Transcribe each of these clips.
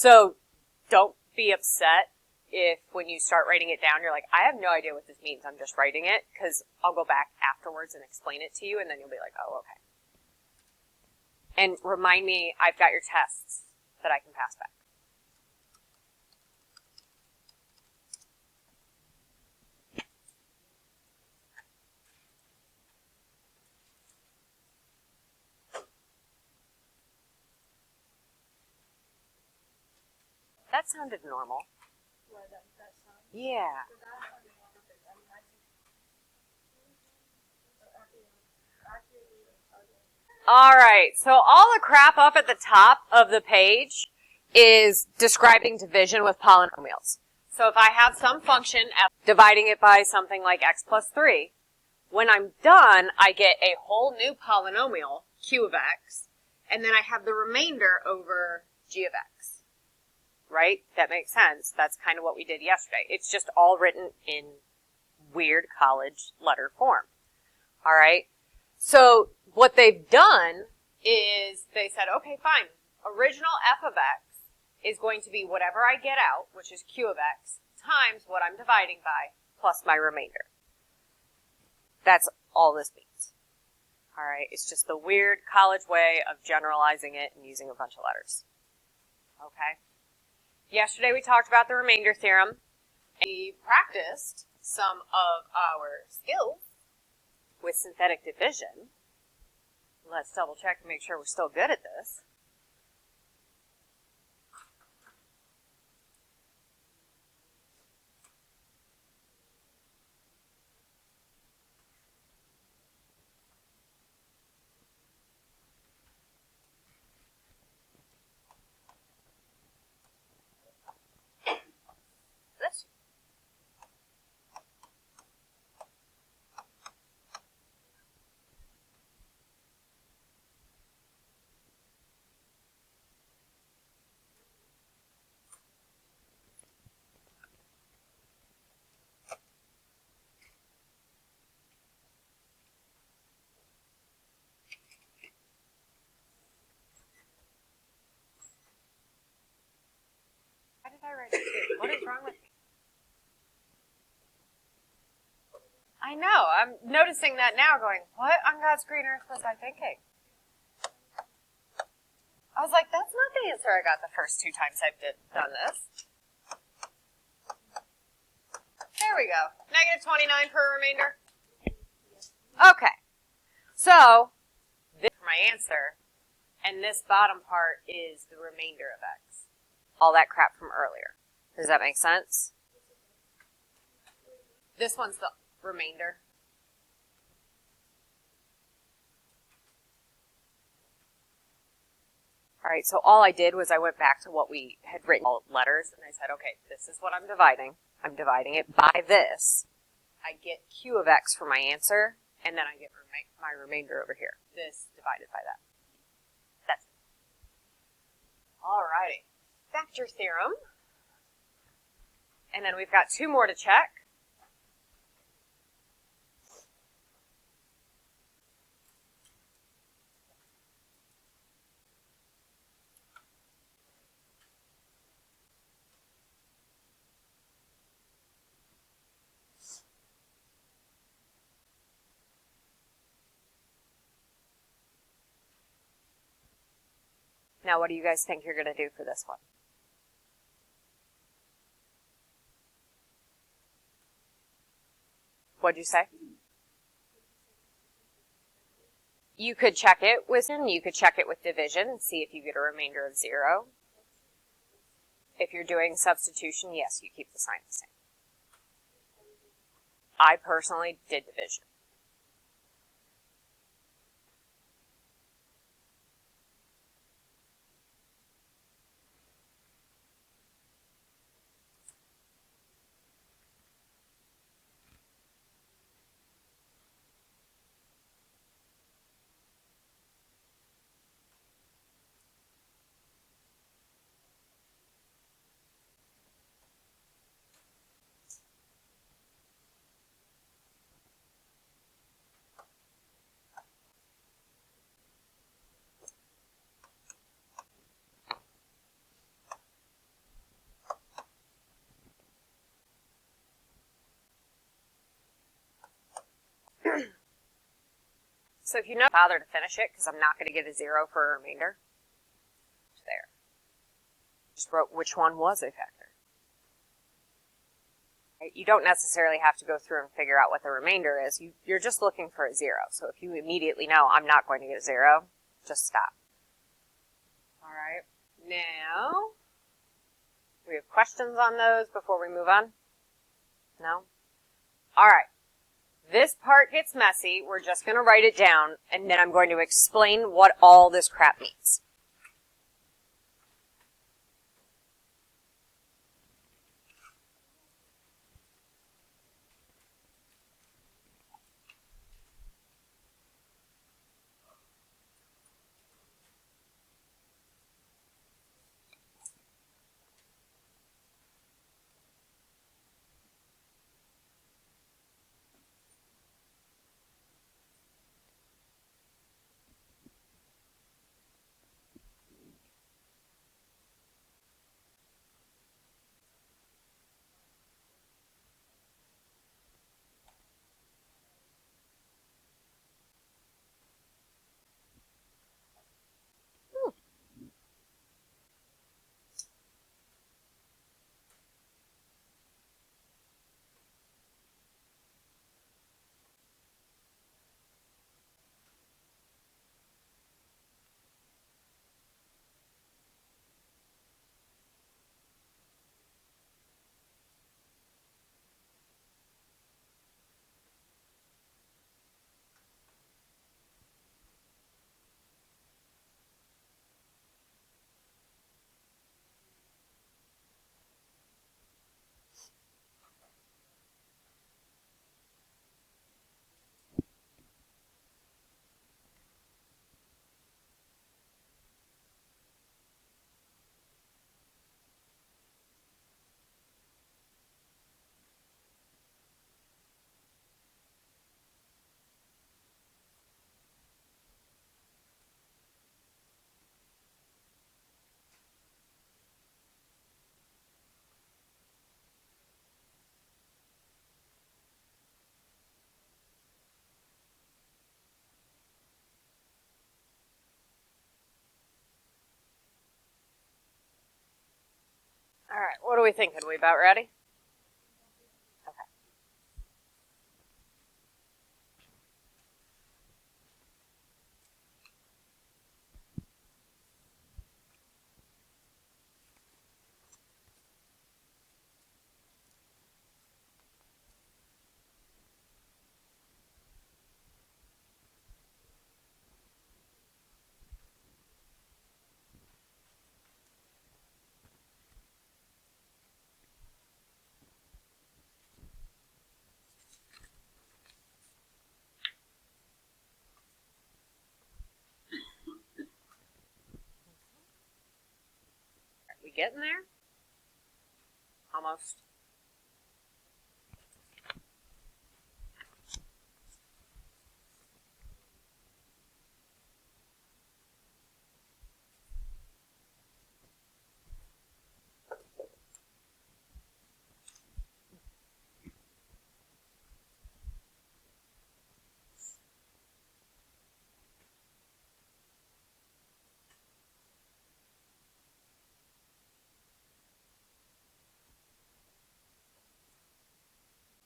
So don't be upset if when you start writing it down, you're like, I have no idea what this means. I'm just writing it, because I'll go back afterwards and explain it to you, and then you'll be like, oh, okay. And remind me, I've got your tests that I can pass back. That sounded normal. Yeah. All right, so all the crap up at the top of the page is describing division with polynomials. So if I have some function, dividing it by something like x plus 3, when I'm done, I get a whole new polynomial, q of x, and then I have the remainder over g of x. Right? That makes sense. That's kind of what we did yesterday. It's just all written in weird college letter form. All right? So what they've done is they said, okay, fine. Original f of x is going to be whatever I get out, which is q of x, times what I'm dividing by, plus my remainder. That's all this means. All right? It's just the weird college way of generalizing it and using a bunch of letters. Okay? Yesterday we talked about the remainder theorem, and we practiced some of our skills with synthetic division. Let's double check and make sure we're still good at this. Why did I write it too? What is wrong with me? I know. I'm noticing that now going, what on God's green earth was I thinking? I was like, that's not the answer I got the first 2 times I've done this. There we go. Negative 29 per remainder. Okay. So, this is my answer, and this bottom part is the remainder of x. All that crap from earlier. Does that make sense? This one's the remainder. All right, so all I did was I went back to what we had written, all letters, and I said, okay, this is what I'm dividing. I'm dividing it by this. I get q of x for my answer, and then I get my remainder over here. This divided by that. That's it. All righty. Vector theorem. And then we've got 2 more to check. Now, what do you guys think you're going to do for this one? What'd you say? You could check it with division and see if you get a remainder of 0. If you're doing substitution, yes, you keep the sign the same. I personally did division. So if you don't bother to finish it, because I'm not going to get a 0 for a remainder. There. Just wrote which one was a factor. You don't necessarily have to go through and figure out what the remainder is. You're just looking for a 0. So if you immediately know I'm not going to get a 0, just stop. All right. Now, do we have questions on those before we move on? No? All right. This part gets messy. We're just going to write it down, and then I'm going to explain what all this crap means. All right, what are we thinking? We about ready? Okay. Are we getting there? Almost.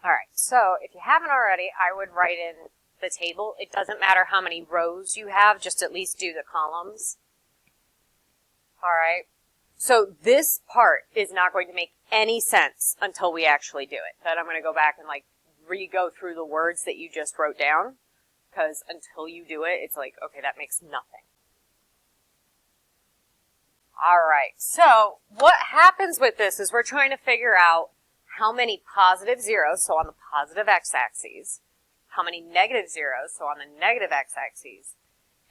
All right, so if you haven't already, I would write in the table. It doesn't matter how many rows you have, just at least do the columns. All right, so this part is not going to make any sense until we actually do it. Then I'm going to go back and like re-go through the words that you just wrote down, because until you do it, it's like, okay, that makes nothing. All right, so what happens with this is we're trying to figure out how many positive zeros, so on the positive x-axis, how many negative zeros, so on the negative x-axis,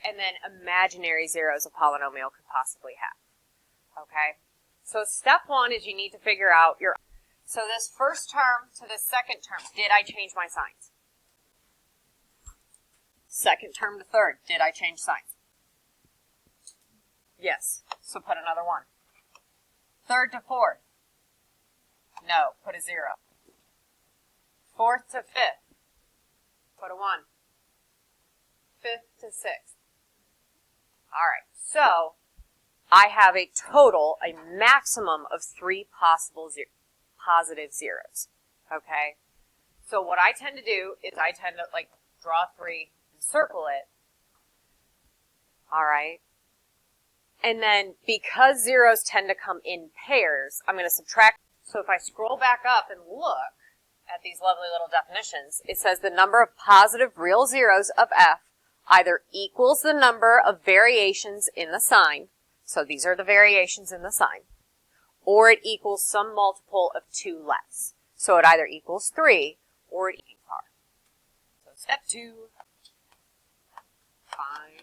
and then imaginary zeros a polynomial could possibly have. Okay? So step one is you need to figure out your... So this first term to this second term, did I change my signs? Second term to third, did I change signs? Yes. So put another 1. Third to fourth. No, put a 0. Fourth to fifth, put a 1. 5th to 6th. All right, so I have a total, a maximum of 3 possible positive zeros, okay? So what I tend to do is I tend to like draw 3 and circle it, all right? And then because zeros tend to come in pairs, I'm going to subtract. So if I scroll back up and look at these lovely little definitions, it says the number of positive real zeros of f either equals the number of variations in the sign, so these are the variations in the sign, or it equals some multiple of 2 less. So it either equals 3 or it equals r. So step 2, find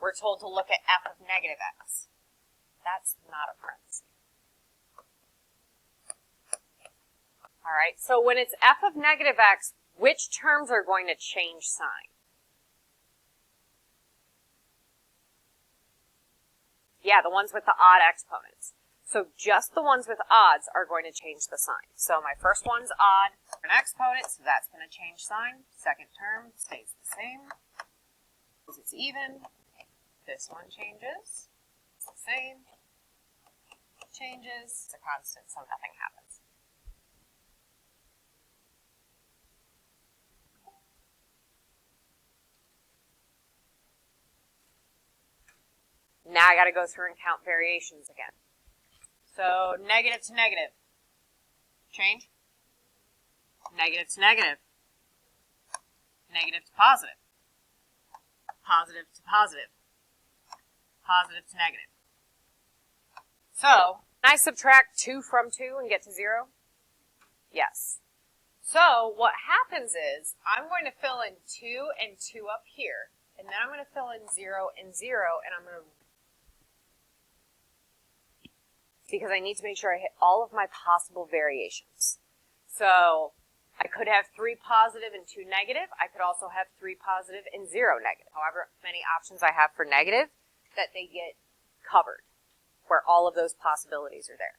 we're told to look at f of negative x. That's not a parenthesis. All right, so when it's f of negative x, which terms are going to change sign? Yeah, the ones with the odd exponents. So just the ones with odds are going to change the sign. So my first one's odd, an exponent, so that's going to change sign. Second term stays the same. It's even. This one changes. It's the same. Changes. It's a constant, so nothing happens. Now I got to go through and count variations again. So negative to negative. Change. Negative to negative. Negative to positive. Positive to positive. Positive to negative. So, can I subtract 2 from 2 and get to 0? Yes. So, what happens is, I'm going to fill in 2 and 2 up here, and then I'm going to fill in 0 and 0, and I'm going to, because I need to make sure I hit all of my possible variations. So, I could have 3 positive and 2 negative. I could also have 3 positive and 0 negative. However many options I have for negative, that they get covered, where all of those possibilities are there.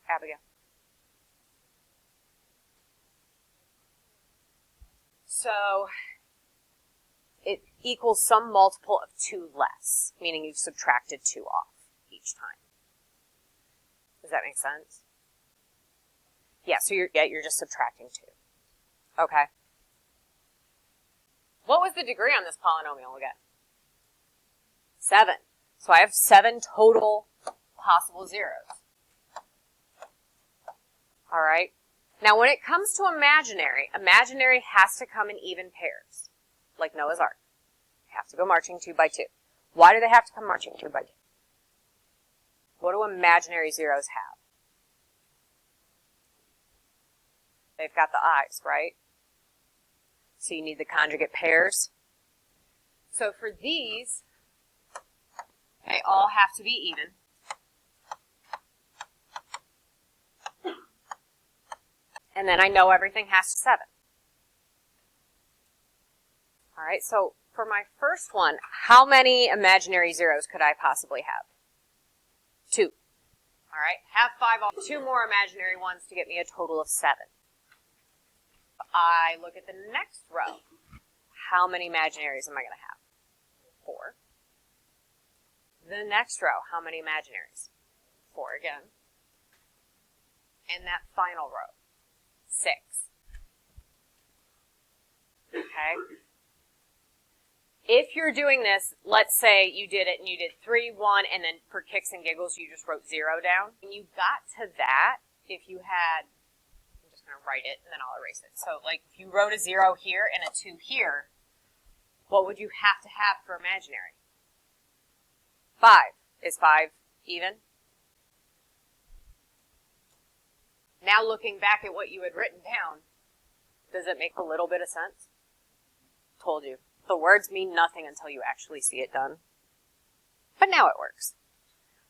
Abigail. So it equals some multiple of 2 less, meaning you've subtracted 2 off each time. Does that make sense? Yeah, so you're just subtracting 2. Okay. What was the degree on this polynomial again? 7. So I have 7 total possible zeros. All right. Now when it comes to imaginary, imaginary has to come in even pairs, like Noah's Ark. They have to go marching 2 by 2. Why do they have to come marching 2 by 2? What do imaginary zeros have? They've got the eyes, right? So you need the conjugate pairs. So for these, they all have to be even. And then I know everything has to 7. All right, so for my first one, how many imaginary zeros could I possibly have? 2. All right, have 5, 2 more imaginary ones to get me a total of 7. I look at the next row. How many imaginaries am I going to have? 4. The next row, how many imaginaries? 4 again. And that final row, 6. Okay? If you're doing this, let's say you did it and you did 3, 1, and then for kicks and giggles you just wrote 0 down. When you got to that, if you had, I'm just going to write it and then I'll erase it. So like if you wrote a 0 here and a 2 here, what would you have to have for imaginary? 5. Is 5 even? Now looking back at what you had written down, does it make a little bit of sense? Told you. The words mean nothing until you actually see it done. But now it works.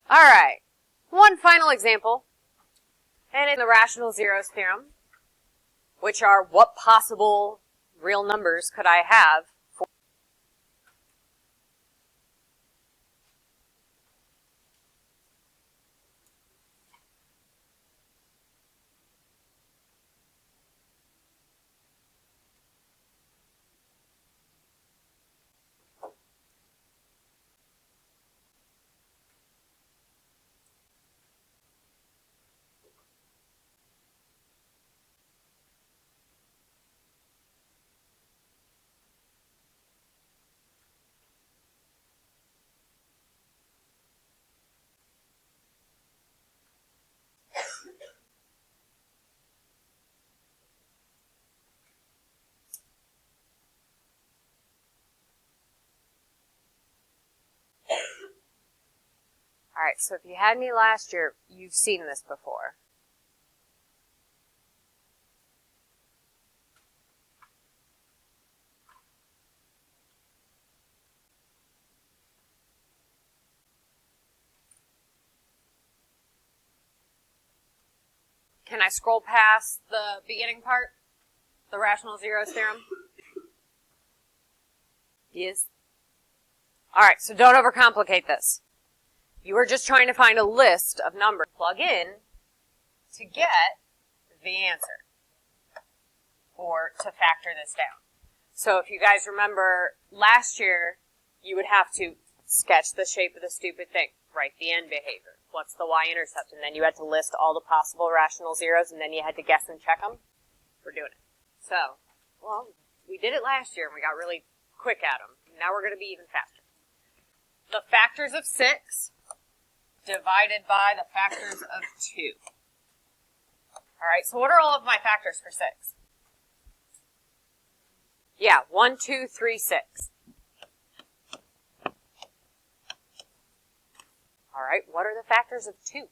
All right. One final example. And in the rational zeros theorem, which are what possible real numbers could I have for Alright, so if you had me last year, you've seen this before. Can I scroll past the beginning part? The rational zeros theorem? Yes. Alright, so don't overcomplicate this. You are just trying to find a list of numbers to plug in to get the answer, or to factor this down. So if you guys remember last year, you would have to sketch the shape of the stupid thing, write the end behavior, what's the y-intercept, and then you had to list all the possible rational zeros, and then you had to guess and check them. We're doing it. So, well, we did it last year, and we got really quick at them. Now we're going to be even faster. The factors of 6 divided by the factors of 2. Alright, so what are all of my factors for 6? Yeah, 1, 2, 3, 6. Alright, what are the factors of 2?